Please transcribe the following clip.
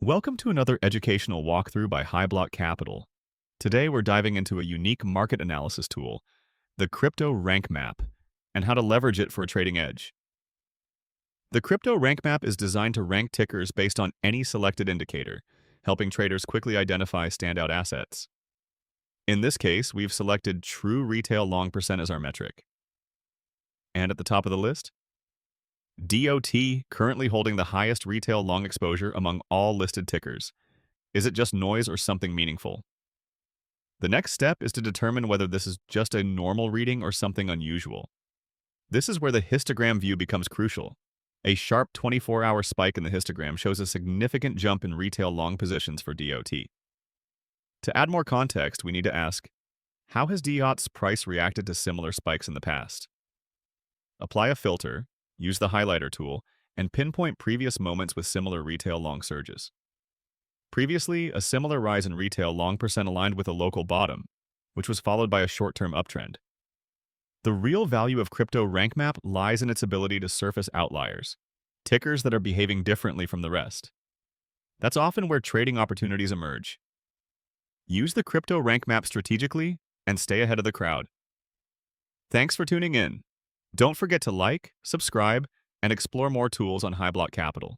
Welcome to another educational walkthrough by Hyblock Capital. Today we're diving into a unique market analysis tool, the Crypto Rankmap, and how to leverage it for a trading edge. The Crypto Rankmap is designed to rank tickers based on any selected indicator, helping traders quickly identify standout assets. In this case, we've selected True Retail Long Percent as our metric. And at the top of the list, DOT, currently holding the highest retail long exposure among all listed tickers. Is it just noise or something meaningful? The next step is to determine whether this is just a normal reading or something unusual. This is where the histogram view becomes crucial. A sharp 24-hour spike in the histogram shows a significant jump in retail long positions for DOT. To add more context, we need to ask, how has DOT's price reacted to similar spikes in the past? Apply a filter, use the highlighter tool, and pinpoint previous moments with similar retail long surges. Previously, a similar rise in retail long percent aligned with a local bottom, which was followed by a short-term uptrend. The real value of Crypto Rankmap lies in its ability to surface outliers, tickers that are behaving differently from the rest. That's often where trading opportunities emerge. Use the Crypto Rankmap strategically and stay ahead of the crowd. Thanks for tuning in. Don't forget to like, subscribe, and explore more tools on Hyblock Capital.